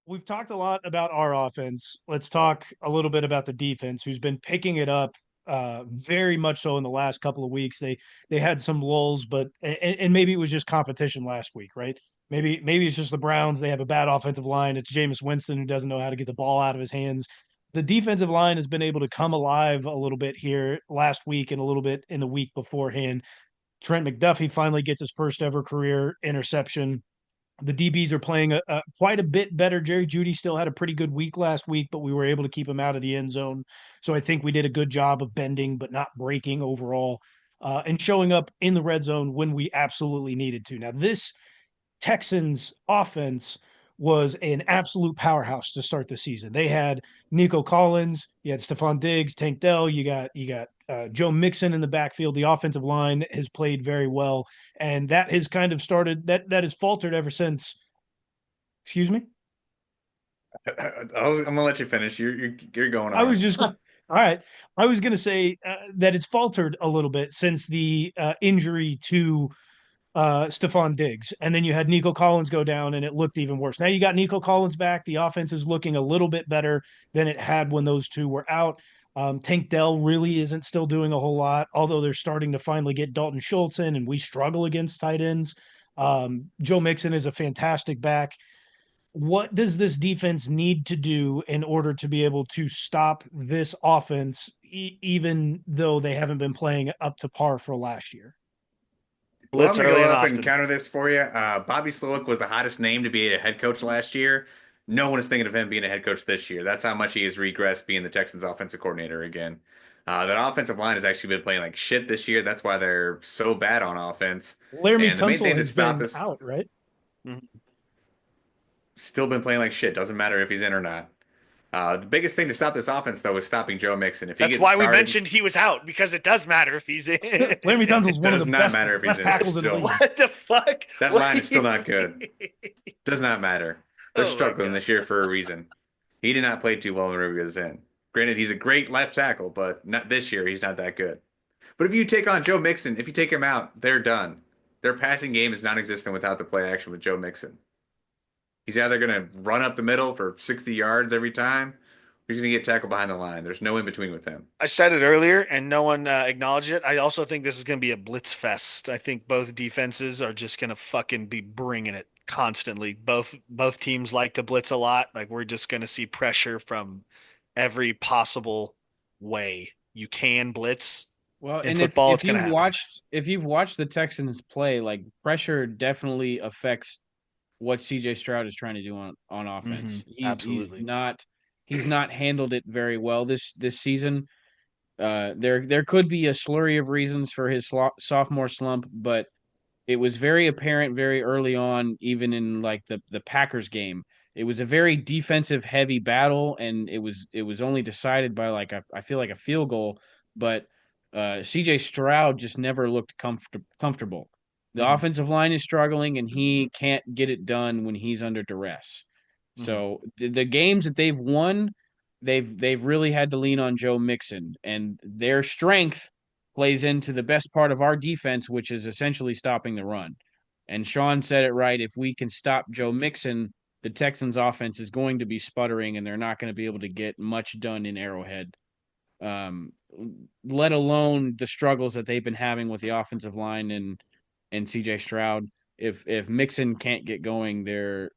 we've talked a lot about our offense. Let's talk a little bit about the defense, who's been picking it up very much so in the last couple of weeks. They had some lulls, but and maybe it was just competition last week, right? Maybe it's just the Browns. They have a bad offensive line. It's Jameis Winston who doesn't know how to get the ball out of his hands. The defensive line has been able to come alive a little bit here last week and a little bit in the week beforehand. Trent McDuffie finally gets his first ever career interception. The DBs are playing quite a bit better. Jerry Jeudy still had a pretty good week last week, but we were able to keep him out of the end zone. So I think we did a good job of bending, but not breaking overall, and showing up in the red zone when we absolutely needed to. Now, this Texans offense was an absolute powerhouse to start the season. They had Nico Collins, you had Stephon Diggs, Tank Dell, you got Joe Mixon in the backfield. The offensive line has played very well, and that has kind of started that has faltered ever since. Excuse me. I'm gonna let you finish. You're going I was off. just all right. I was going to say that it's faltered a little bit since the injury to Stephon Diggs. And then you had Nico Collins go down and it looked even worse. Now you got Nico Collins back. The offense is looking a little bit better than it had when those two were out. Tank Dell really isn't still doing a whole lot, although they're starting to finally get Dalton Schultz in, and we struggle against tight ends. Joe Mixon is a fantastic back. What does this defense need to do in order to be able to stop this offense, even though they haven't been playing up to par for last year? Well, I'm Blitz gonna early go and up and often. counter this for you. Bobby Slowick was the hottest name to be a head coach last year. No one is thinking of him being a head coach this year. That's how much he has regressed being the Texans offensive coordinator again. That offensive line has actually been playing like shit this year. That's why they're so bad on offense. Laramie And the main Tunsil thing to has stop been this, out, right? Mhm. still been playing like shit. Doesn't matter if he's in or not. The biggest thing to stop this offense, though, is stopping Joe Mixon. If he That's gets why we started, mentioned he was out because it does matter if he's in. Laramie Tunsil is it one of the does not best matter if he's left in. They're tackles in the still league. What the fuck? that What? line is still not good. Does not matter. They're Oh my struggling god. this year for a reason. He did not play too well when Rivia was in. Granted, he's a great left tackle, but not this year. He's not that good. But if you take on Joe Mixon, if you take him out, they're done. Their passing game is non-existent without the play action with Joe Mixon. He's either going to run up the middle for 60 yards every time, or he's going to get tackled behind the line. There's no in between with him. I said it earlier and no one acknowledged it. I also think this is going to be a blitz fest. I think both defenses are just going to fucking be bringing it constantly. Both teams like to blitz a lot. Like we're just going to see pressure from every possible way you can blitz Well, in and if football. It's if going to you've happen. watched if you've watched the Texans play, like pressure definitely affects what CJ Stroud is trying to do on Hmm. offense. Absolutely. He's not handled it very well this season. There could be a slurry of reasons for his sophomore slump, but it was very apparent very early on, even in like the Packers game. It was a very defensive heavy battle, and it was only decided by like I feel like a field goal, but CJ Stroud just never looked comfortable. The Hmm. offensive line is struggling, and he can't get it done when he's under duress. Hmm. So the games that they've won, they've really had to lean on Joe Mixon, and their strength plays into the best part of our defense, which is essentially stopping the run. And Sean said it right. If we can stop Joe Mixon, the Texans offense is going to be sputtering and they're not going to be able to get much done in Arrowhead. Um, let alone the struggles that they've been having with the offensive line and CJ Stroud. If Mixon can't get going, they're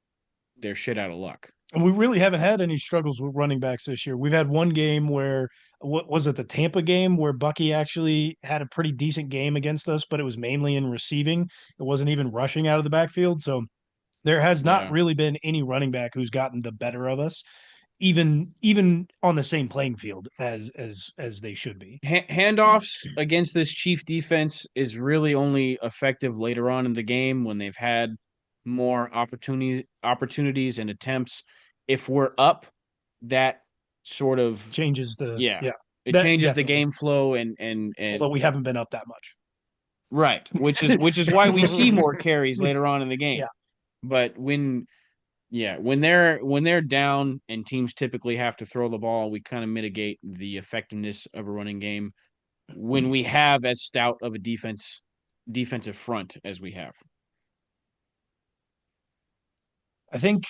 shit out of luck. And we really haven't had any struggles with running backs this year. We've had one game where, what was it, the Tampa game, where Bucky actually had a pretty decent game against us, but it was mainly in receiving. It wasn't even rushing out of the backfield. So there has not Yeah. really been any running back who's gotten the better of us, even on the same playing field as they should be. Handoffs against this Chief defense is really only effective later on in the game when they've had more opportunities and attempts. If we're up, that sort of Changes the yeah, yeah, it that changes the definitely. game flow and Although we haven't been up that much. right, which is why we see more carries later on in the game. Yeah. But when they're down and teams typically have to throw the ball, we kind of mitigate the effectiveness of a running game when we have as stout of a defensive front as we have. I think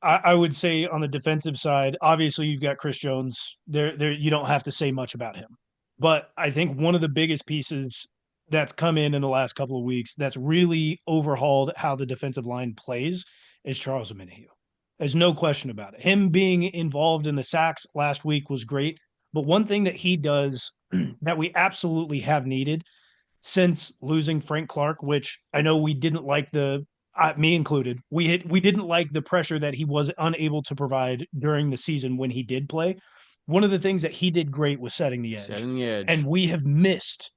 I would say on the defensive side, obviously you've got Chris Jones. There you don't have to say much about him. But I think one of the biggest pieces that's come in the last couple of weeks that's really overhauled how the defensive line plays is Charles Omenihu. There's no question about it. Him being involved in the sacks last week was great. But one thing that he does that we absolutely have needed since losing Frank Clark, which I know we didn't like me included, we didn't like the pressure that he was unable to provide during the season when he did play. One of the things that he did great was setting the edge, Setting the edge. and we have missed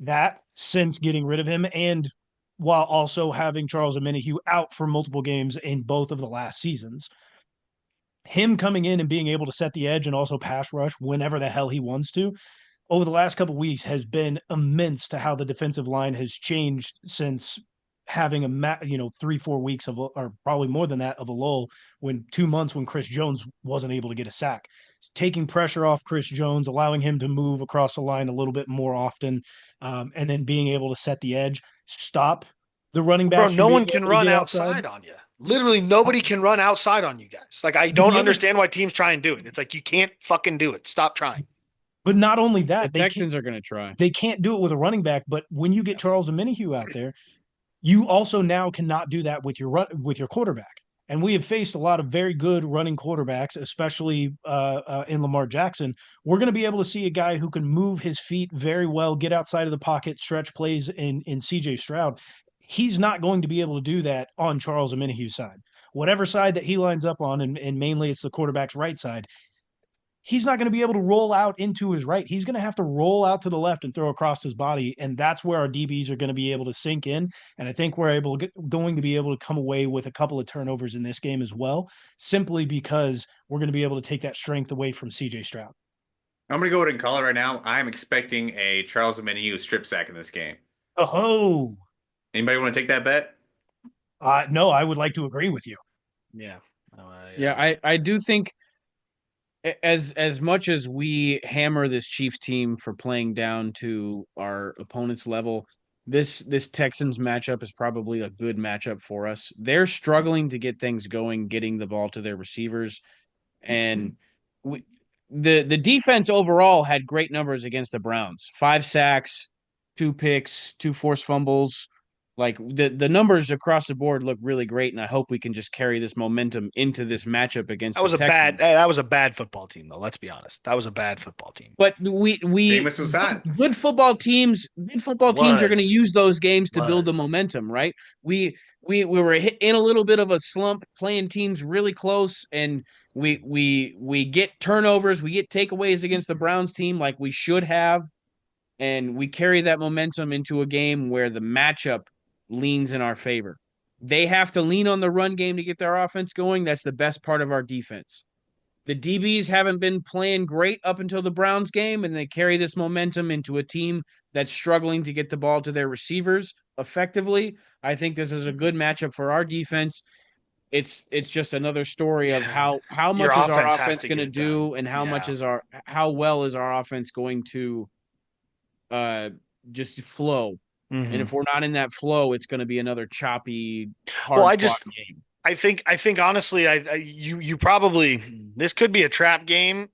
that since getting rid of him, and while also having Charles Omenihu out for multiple games in both of the last seasons. Him coming in and being able to set the edge and also pass rush whenever the hell he wants to over the last couple of weeks has been immense to how the defensive line has changed since having 3-4 weeks of, or probably more than that, of a lull, when 2 months when Chris Jones wasn't able to get a sack. Taking pressure off Chris Jones, allowing him to move across the line a little bit more often, and then being able to set the edge, stop the running Bro, backs from no being one can able to run get outside. outside on you. Literally nobody can run outside on you guys. Like, I But don't the other, understand why teams try and do it. It's like, you can't fucking do it. Stop trying. but not only The that, Texans are going to try. they can't do it with a running back. But when you get Charles Omenihu out there, you also now cannot do that with your quarterback. And we have faced a lot of very good running quarterbacks, especially in Lamar Jackson. We're going to be able to see a guy who can move his feet very well, get outside of the pocket, stretch plays in CJ Stroud. He's not going to be able to do that on Charles Omenihu's side. Whatever side that he lines up on, and mainly it's the quarterback's right side, he's not going to be able to roll out into his right. He's going to have to roll out to the left and throw across his body. And that's where our DBs are going to be able to sink in. And I think going to be able to come away with a couple of turnovers in this game as well, simply because we're going to be able to take that strength away from CJ Stroud. I'm going to go ahead and call it right now. I'm expecting a Charles Omenihu strip sack in this game. Oh, Anybody want to take that bet? no, I would like to agree with you. Yeah. Yeah, I do think as much as we hammer this Chiefs team for playing down to our opponent's level, this Texans matchup is probably a good matchup for us. They're struggling to get things going, getting the ball to their receivers, and we, the defense overall had great numbers against the Browns. 5 sacks, 2 picks, 2 forced fumbles. Like the numbers across the board look really great, and I hope we can just carry this momentum into this matchup against That the was a bad Texans. that was a bad football team, though. Let's be honest. That was a bad football team. But we Jameis was hot. good football teams are going to Was use those games to build the was. momentum, right? We were in a little bit of a slump, playing teams really close, and we get turnovers, we get takeaways against the Browns team like we should have, and we carry that momentum into a game where the matchup leans in our favor. They have to lean on the run game to get their offense going. That's the best part of our defense. The DBs haven't been playing great up until the Browns game, and they carry this momentum into a team that's struggling to get the ball to their receivers effectively. I think this is a good matchup for our defense. It's just another story of Yeah. how Your much is our offense has offense to going get to it done. do, and Yeah. how well is our offense going to uh just flow. And Hmm. if we're not in that flow, it's going to be another choppy, Well, hard fought game. I think honestly, you probably, this could be a trap game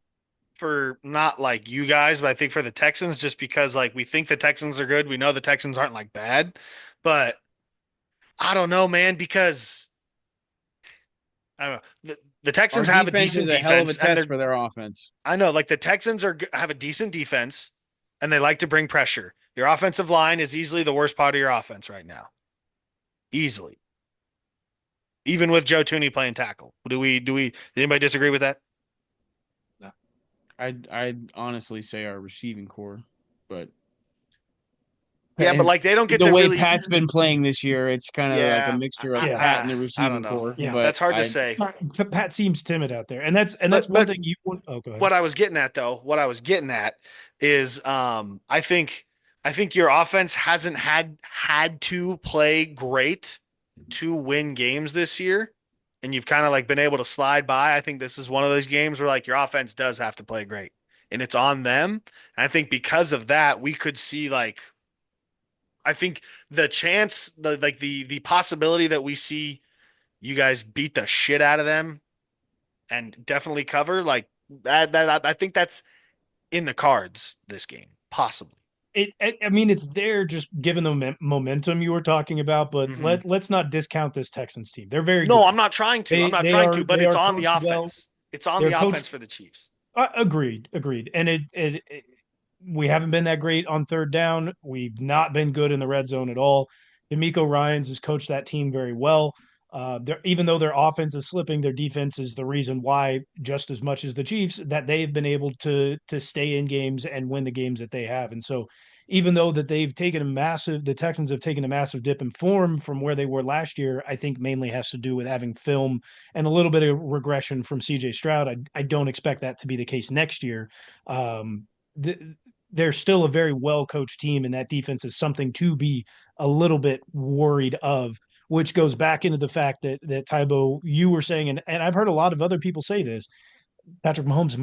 for not like you guys, but I think for the Texans, just because like we think the Texans are good. We know the Texans aren't like bad, but I don't know, man, because I don't know. The Our Texans have a defense is decent a hell of a defense, and test they're, for their offense. I know, like the Texans have a decent defense, and they like to bring pressure. Your offensive line is easily the worst part of your offense right now. Easily. Even with Joe Tooney playing tackle. Does anybody disagree with that? I'd honestly say our receiving core, but Yeah, but like they don't get the to way really. Pat's been playing this year, it's kind of like a Yeah, mixture of Yeah. Pat and the I don't receiving know. core. Yeah. But That's hard to I say. Pat seems timid out there, and that's one But thing you want. Oh, go ahead. what I was getting at though, what I was getting at is I think your offense hasn't had to play great to win games this year. And you've kind of like been able to slide by. I think this is one of those games where like your offense does have to play great. And it's on them. And I think because of that, we could see like I think the chance, the possibility that we see you guys beat the shit out of them and definitely cover, like that I think that's in the cards this game, possibly. I mean, it's there just given the momentum you were talking about, but Hmm. let's not discount this Texans team. They're very No, good. I'm not trying to. I'm not They trying are to, but they it's are on the coached well. offense. It's on They're the coached. offense for the Chiefs. Agreed. And we haven't been that great on third down. We've not been good in the red zone at all. D'Amico Ryans has coached that team very well. Even though their offense is slipping, their defense is the reason why, just as much as the Chiefs, that they've been able to stay in games and win the games that they have. And so, even though that the Texans have taken a massive dip in form from where they were last year, I think mainly has to do with having film and a little bit of regression from CJ Stroud. I don't expect that to be the case next year. Um, they're still a very well coached team, and that defense is something to be a little bit worried of. Which goes back into the fact that Tybo, you were saying, and I've heard a lot of other people say this. Patrick Mahomes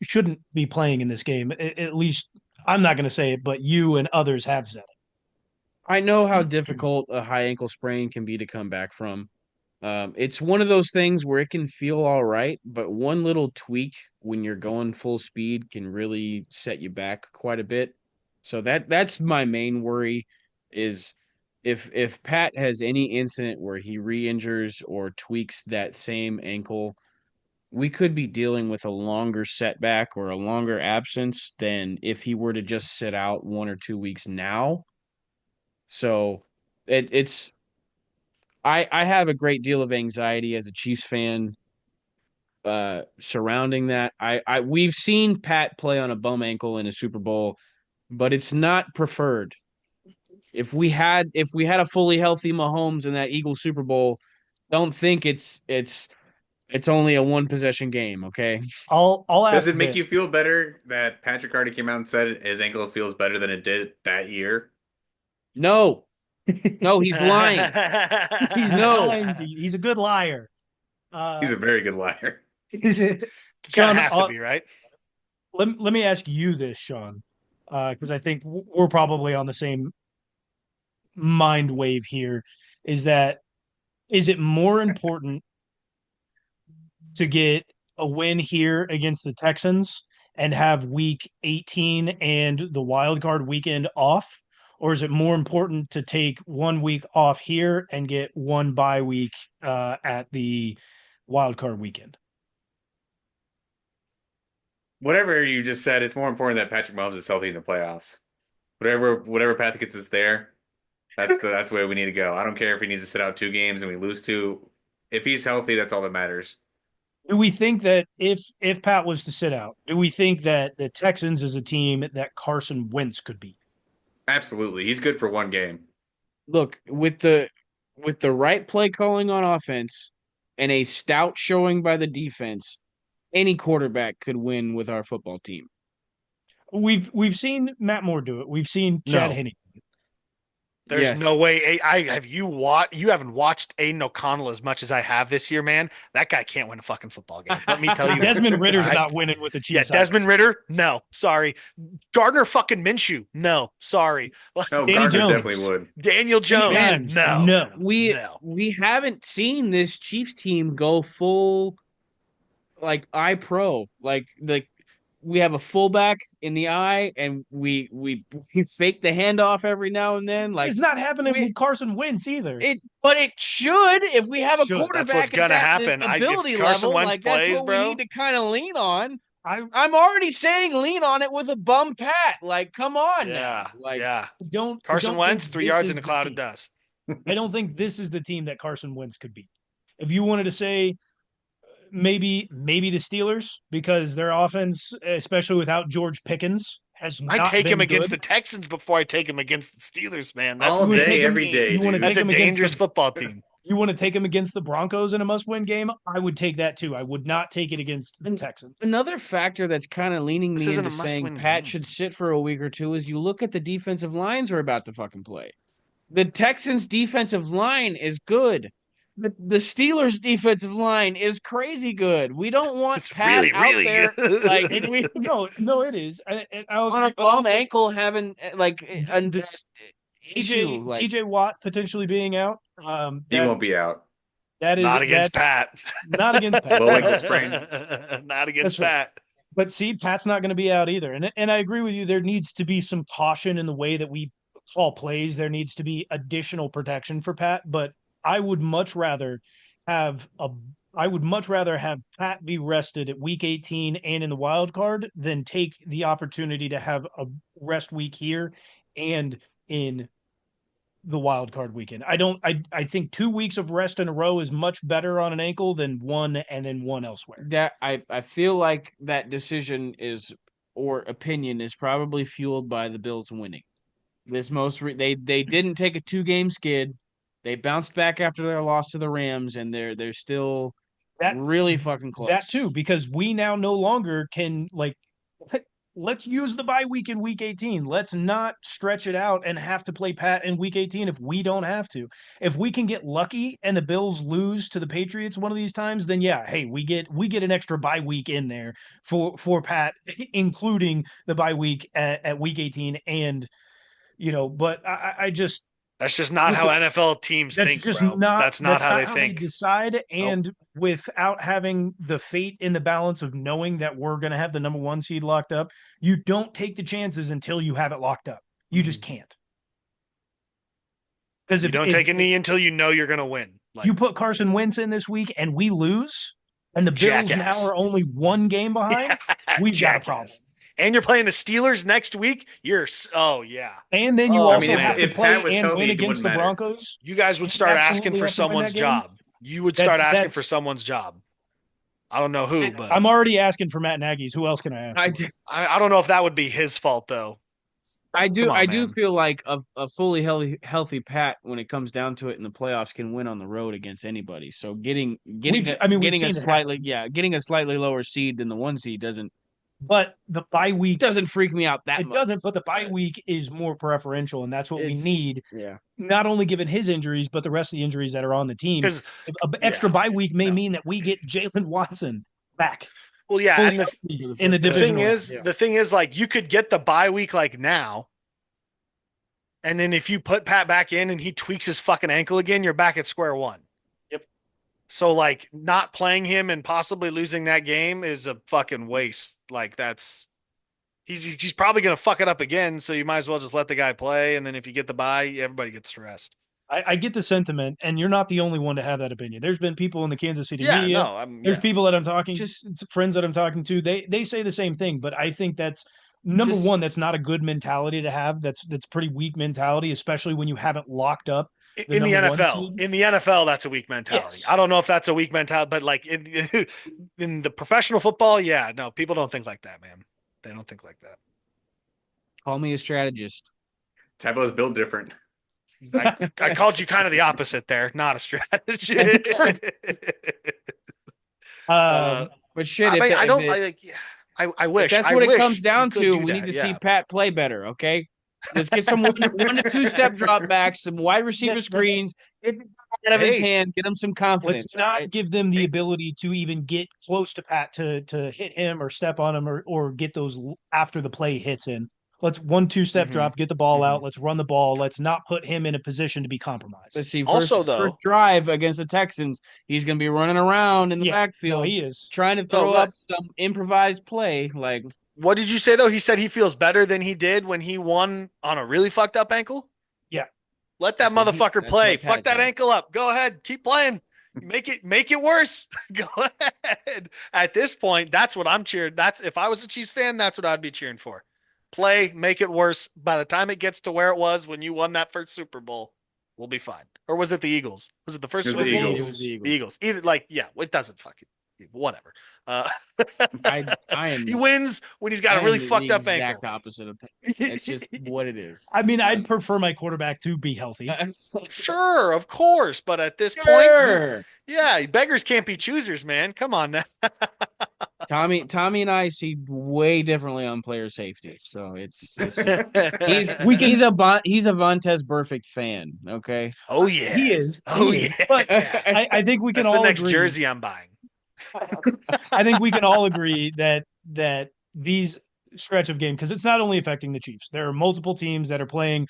shouldn't be playing in this game. At least I'm not going to say it, but you and others have said I know how it. difficult a high ankle sprain can be to come back from. It's one of those things where it can feel all right, but one little tweak when you're going full speed can really set you back quite a bit. So that's my main worry is if Pat has any incident where he re-injures or tweaks that same ankle, we could be dealing with a longer setback or a longer absence than if he were to just sit out 1 or 2 weeks now. So it's I have a great deal of anxiety as a Chiefs fan surrounding that. I we've seen Pat play on a bum ankle in a Super Bowl, but it's not preferred. If we had a fully healthy Mahomes in that Eagles Super Bowl, don't think it's only a one possession game, okay? I'll Does ask it make this. you feel better that Patrick already came out and said his ankle feels better than it did that year? No. No, he's lying. He's No. lying to you. He's a good liar. He's Uh, a very good liar. Kind of Sean, have to be, right? let me ask you this, Sean, because I think we're probably on the same mind wave here. Is that is it more important to get a win here against the Texans and have week 18 and the wild card weekend off? Or is it more important to take 1 week off here and get one bye week at the wild card weekend? Whatever you just said, it's more important that Patrick Mahomes is healthy in the playoffs. Whatever path gets us there, that's the way we need to go. I don't care if he needs to sit out 2 games and we lose two. If he's healthy, that's all that matters. Do we think that if Pat was to sit out, do we think that the Texans is a team that Carson Wentz could beat? Absolutely. He's good for 1 game. Look, with the right play calling on offense and a stout showing by the defense, any quarterback could win with our football team. We've seen Matt Moore do it. We've seen Chad No. Henne. There's Yes. no way. You haven't watched Aiden O'Connell as much as I have this year, man. That guy can't win a fucking football game. Let me tell you what. Desmond All Ritter's right. not winning with the Yeah, Chiefs either. Desmond Ritter. No, sorry. Gardner fucking Minshew. No, sorry. No, Danny Gardner Jones. definitely would. Daniel Danny Jones. Dimes. No, No. We no. we haven't seen this Chiefs team go full like eye pro. Like we have a fullback in the eye and we fake the handoff every now and then. Like It's not happening we with Carson Wentz either. but it should if we have a Should. That's what's quarterback at gonna that happen. If ability Carson level, Wentz like that's plays, what we bro. need to kind of lean on. I I'm already saying lean on it with a bum pat. Like, come on now. Yeah, Like, yeah. I Carson don't think Wentz, three this yards in is a the cloud of team. dust. I don't think this is the team that Carson Wentz could beat. If you wanted to say maybe the Steelers because their offense, especially without George Pickens, has I not take him been against good. the Texans before I take him against the Steelers, man. That's All You a want to day, take dangerous him. every team. day, You want to dude. take That's a him against dangerous the. football team. You want to take him against the Broncos in a must-win game. I would take that too. I would not take it against the Texans. another factor that's kind of leaning This me isn't into a saying must-win Pat game. should sit for a week or two is you look at the defensive lines we're about to fucking play. The Texans' defensive line is good. The Steelers' defensive line is crazy good. We don't want It's Pat really, out really there like good. we No, it is. on a bum ankle having like an This issue. Like TJ Watt potentially being out. He won't be out. That is Not against that's Pat. not against Pat. Low No. ankle sprain. Not against That's right. Pat. But see, Pat's not going to be out either. And I agree with you. There needs to be some caution in the way that we call plays. There needs to be additional protection for Pat. But I would much rather have a I would much rather have Pat be rested at week 18 and in the wild card than take the opportunity to have a rest week here and in the wild card weekend. I think 2 weeks of rest in a row is much better on an ankle than one and then one elsewhere. That I feel like that decision is or opinion is probably fueled by the Bills winning. They didn't take a 2-game skid. They bounced back after their loss to the Rams, and they're still That really fucking close. That too, because we now no longer can let's use the bye week in week 18. Let's not stretch it out and have to play Pat in week 18 if we don't have to. If we can get lucky and the Bills lose to the Patriots one of these times, then yeah, hey, we get an extra bye week in there for Pat, including the bye week at week 18. And but I just That's just not how NFL teams that's think, just bro. not That's not how they they think. decide. And without having the fate in the balance of knowing that we're going to have the number 1 seed locked up, you don't take the chances until you have it locked up. You just can't. Because You don't take a knee until you know you're going to win. Like, you put Carson Wentz in this week and we lose, and the Bills now are only 1 game behind, we've got a problem. And you're playing the Steelers next week. Yeah. And then you also have to play Pat was and healthy, win it against wouldn't the matter. Broncos. You guys would start asking for someone's job. You would start asking for someone's job. I don't know who, but I'm already asking for Matt Nagy's. Who else can I ask? I don't know if that would be his fault though. I do man. feel like a fully healthy Pat when it comes down to it in the playoffs can win on the road against anybody. So getting a slightly lower seed than the 1 seed doesn't. But the bye week doesn't freak me out that much. It doesn't, but the bye week is more preferential, and that's what we need. Yeah. Not only given his injuries, but the rest of the injuries that are on the team. An extra bye week may mean that we get Jalen Watson back. Well, yeah, and the division. The thing is, like, you could get the bye week like now, and then if you put Pat back in and he tweaks his fucking ankle again, you're back at square one. Yep. So, like, not playing him and possibly losing that game is a fucking waste. Like, he's probably gonna fuck it up again. So you might as well just let the guy play, and then if you get the bye, everybody gets to rest. I get the sentiment, and you're not the only one to have that opinion. There's been people in the Kansas City media. There's people that I'm talking, just friends that I'm talking to. They say the same thing, but I think that's number one. That's not a good mentality to have. That's pretty weak mentality, especially when you haven't locked up. In the NFL, that's a weak mentality. Yes. I don't know if that's a weak mentality, but like in the professional football, yeah, no, people don't think like that, man. They don't think like that. Call me a strategist. Tybo's built different. I called you kind of the opposite there, not a strategist. But shit, I wish that's what it comes down to. We need to see Pat play better. Okay, let's get some 1 to 2-step drop backs, some wide receiver screens, get the ball out of his hand, get him some confidence. Let's not give them the ability to even get close to Pat to hit him or step on him or get those after the play hits in. Let's 1-2-step drop, get the ball out. Let's run the ball. Let's not put him in a position to be compromised. Let's see. First drive against the Texans, he's going to be running around in the backfield. No, he is trying to throw up some improvised play. Like, what did you say though? He said he feels better than he did when he won on a really fucked up ankle. Yeah, let that motherfucker play. Fuck that ankle up. Go ahead, keep playing. Make it worse. Go ahead. At this point, that's what I'm cheering. That's if I was a Chiefs fan, that's what I'd be cheering for. Play, make it worse. By the time it gets to where it was when you won that first Super Bowl, we'll be fine. Or was it the Eagles? Was it the first Super Bowl? Eagles. It was the Eagles. Either it doesn't fucking whatever. He wins when he's got a really fucked up ankle. Exact opposite of that. It's just what it is. I mean, I'd prefer my quarterback to be healthy. Sure, of course, but at this point, beggars can't be choosers, man. Come on now. Tommy and I see way differently on player safety, so he's a Vontaze Burfict fan. Okay. Oh yeah, he is. Yeah. But I think we can all the next agree. jersey I'm buying. I think we can all agree that these stretch of game, because it's not only affecting the Chiefs. There are multiple teams that are playing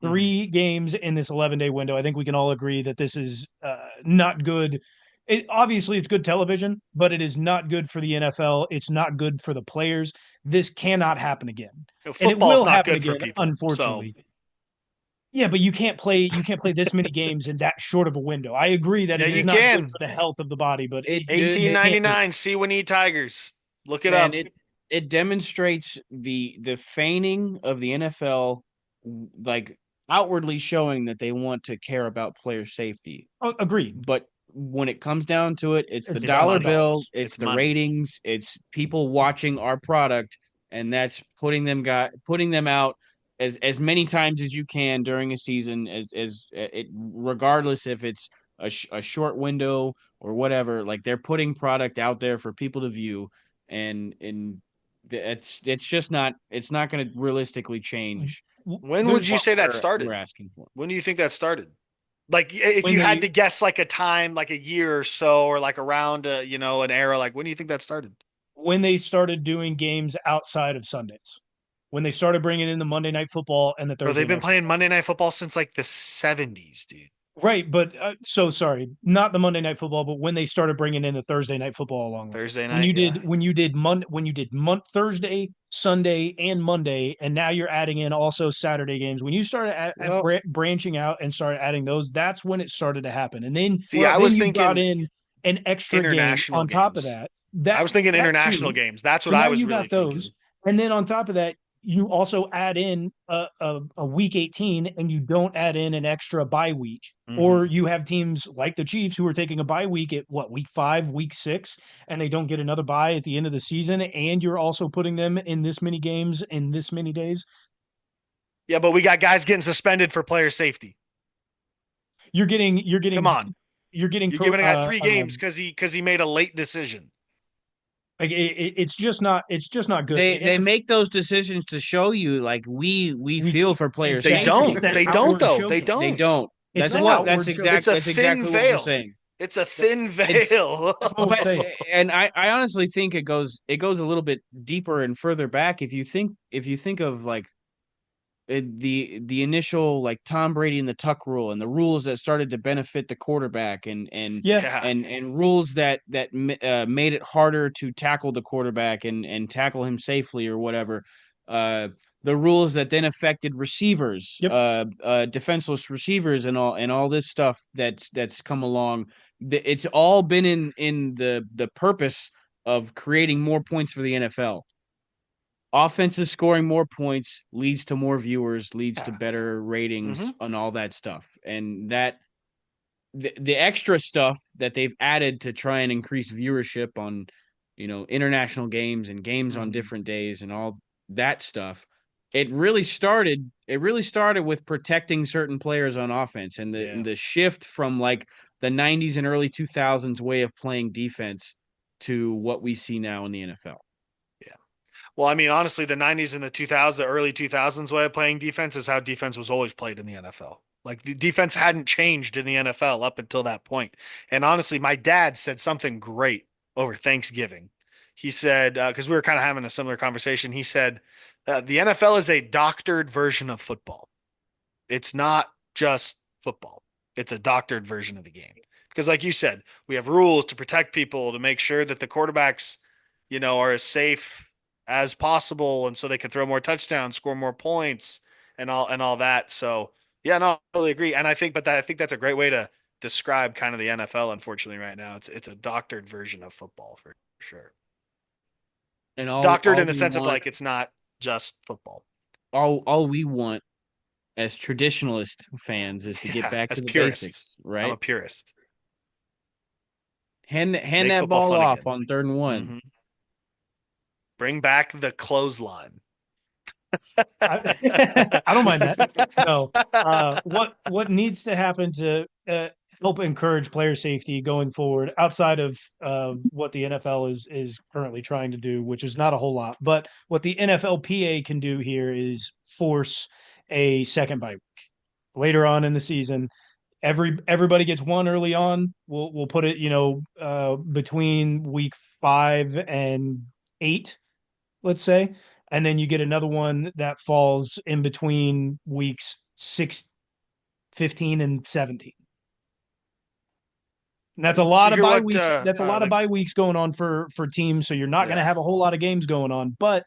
3 games in this 11-day window. I think we can all agree that this is not good. Obviously, it's good television, but it is not good for the NFL. It's not good for the players. This cannot happen again, and it Football's will not happen good for again, people. So unfortunately. Yeah, but you can't play this many games in that short of a window. I agree that yeah, it is you not good can. for the health of the body, but It, you it, can't do it. 1899 See we need Tigers. Look it man, up. it demonstrates the feigning of the NFL, like outwardly showing that they want to care about player safety. Oh, agreed. But when it comes down to it, it's the It's It's dollar about money. bill, dollars. it's It's the money. ratings, it's people watching our product, and that's putting them out as many times as you can during a season, as it, regardless if it's a short window or whatever. Like they're putting product out there for people to view, and it's just not, it's not going to realistically change When would There's you what say that we're started? asking for. When do you think that started? Like, if when you had they to guess, like a time, like a year or so, or like around, an era, like when do you think that started? when they started doing games outside of Sundays, when they started bringing in the Monday Night Football and the Bro, Thursday they've been Night playing Football. Monday Night Football since like the 70s, dude. Right, but so sorry, not the Monday Night Football, but when they started bringing in the Thursday Night Football along with it. Thursday When you night, yeah. did Thursday, Sunday, and Monday, and now you're adding in also Saturday games. When you started Well, branching out and started adding those, that's when it started to happen. And then See, I then was you got thinking in an extra game international on top of games. that. I That was thinking that international too. games. That's So what I now was you really got those, thinking. and then on top of that, you also add in a week 18, and you don't add in an extra bye week. Hmm. Or you have teams like the Chiefs who are taking a bye week at what, week 5, week 6, and they don't get another bye at the end of the season, and you're also putting them in this many games in this many days. Yeah, but we got guys getting suspended for player safety. You're getting you're Come getting on, you're getting you're giving a guy 3 games um, because he made a late decision. like it's just not good. they make those decisions to show you, like, we We feel for player it's They that safety. it's don't. that They don't outward though. They showing. They don't. don't. It's That's the what No, outward showing. it's a that's thin exactly what we're veil. saying. It's a thin It's veil. That's what we're but saying. and I honestly think it goes a little bit deeper and further back. If you think of like the initial, like, Tom Brady and the Tuck rule, and the rules that started to benefit the quarterback, Yeah, Yeah. and rules that made it harder to tackle the quarterback and tackle him safely or whatever. Uh, the rules that then affected receivers, yep. defenseless receivers, and all this stuff that's come along. It's all been in the purpose of creating more points for the NFL. Offenses scoring more points leads to more viewers, leads to Yeah. better Hmm. ratings, and all that stuff. And that the extra stuff that they've added to try and increase viewership on, international games and games on Hmm. different days and all that stuff. It really started with protecting certain players on offense, and the Yeah. and the shift from, like, the 90s and early 2000s way of playing defense to what we see now in the NFL. Yeah. Well, I mean, honestly, the 90s and the 2000s, the early 2000s way of playing defense is how defense was always played in the NFL. Like the defense hadn't changed in the NFL up until that point. And honestly, my dad said something great over Thanksgiving. He said, because we were kind of having a similar conversation, he said, the NFL is a doctored version of football. It's not just football. It's a doctored version of the game. Because like you said, we have rules to protect people to make sure that the quarterbacks, are as safe as possible and so they can throw more touchdowns, score more points and all that. So, yeah, no, I totally agree. And I think that's a great way to describe kind of the NFL unfortunately right now. It's a doctored version of football for sure. And all Doctored all in the we sense of want like it's not just football. all we want as traditionalist fans is to get Yeah, back as to the purists. basics, I'm a right? purist. Hand Make that football ball fun off again. on 3rd and 1. Hmm. Bring back the clothesline. I don't mind that. No, what needs to happen to help encourage player safety going forward, outside of what the NFL is currently trying to do, which is not a whole lot, but what the NFLPA can do here is force a second bye week later on in the season. Everybody gets one early on. We'll put it, between week 5 and 8, let's say, and then you get another one that falls in between weeks 6, 15, and 17. And that's a lot you of hear bye what weeks. That's a lot of the bye weeks going on for teams. So you're not going to yeah. have a whole lot of games going on. But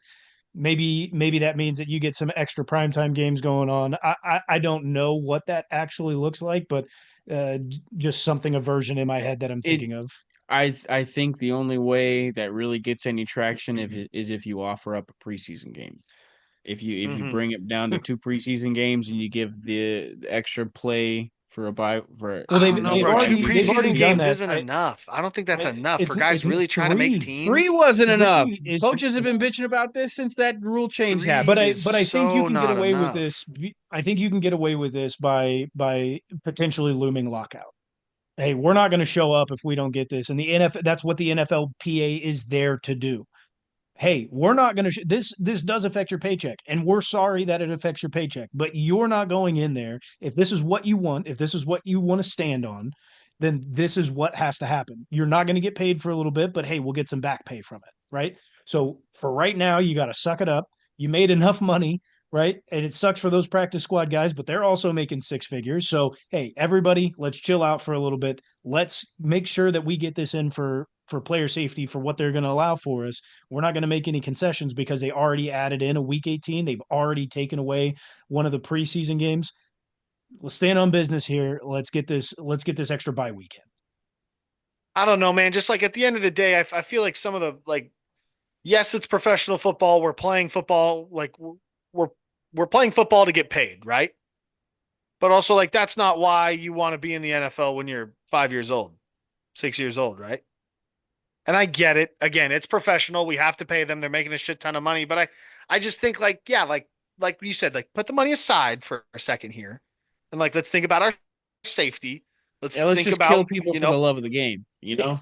maybe that means that you get some extra primetime games going on. I don't know what that actually looks like, but just something a version in my head that I'm It thinking of. I think the only way that really gets any traction is if you offer up a preseason game. If you Mhm. bring it down to 2 preseason games and you give the extra play for a bye for Well, I they've don't know, they've bro. Two already they've already preseason done games that. isn't enough. I don't think that's enough for It's guys really trying to make three teams. wasn't enough. 3 is Coaches have been bitching about this since that rule change Three happened. is but I think you so can get not away with this. enough. I think you can get away with this by potentially looming lockout. Hey, we're not going to show up if we don't get this. And the NFL, that's what the NFLPA is there to do. Hey, we're not going to this does affect your paycheck, and we're sorry that it affects your paycheck, but you're not going in there. If this is what you want, if this is what you want to stand on, then this is what has to happen. You're not going to get paid for a little bit, but hey, we'll get some back pay from it, right? So for right now, you got to suck it up. You made enough money, right? And it sucks for those practice squad guys, but they're also making six figures. So hey, everybody, let's chill out for a little bit. Let's make sure that we get this in for player safety for what they're going to allow for us. We're not going to make any concessions because they already added in a week 18. They've already taken away one of the preseason games. Let's stand on business here. Let's get this extra bye weekend. I don't know, man. Just like at the end of the day, I feel like some of the like, yes, it's professional football. We're playing football. Like we're we're playing football to get paid, right? But also like that's not why you want to be in the NFL when you're 5 years old, 6 years old, right? And I get it. Again, it's professional. We have to pay them. They're making a shit ton of money. But I just think like, yeah, like you said, like put the money aside for a second here. And like let's think about our safety. Let's Yeah, let's think just kill about, people for the love of the game, you know?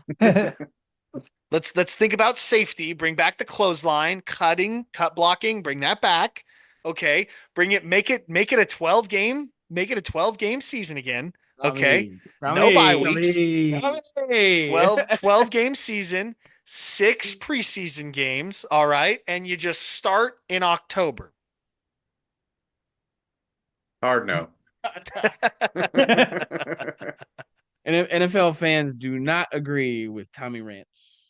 let's think about safety. Bring back the clothesline, cut blocking, bring that back. Okay. Bring it, make it a 12 game, make it a 12 game season again. Okay. No bye weeks. I mean, 12 game season, 6 preseason games. All right. And you just start in October. Hard no. And NFL fans do not agree with Tommy Rants.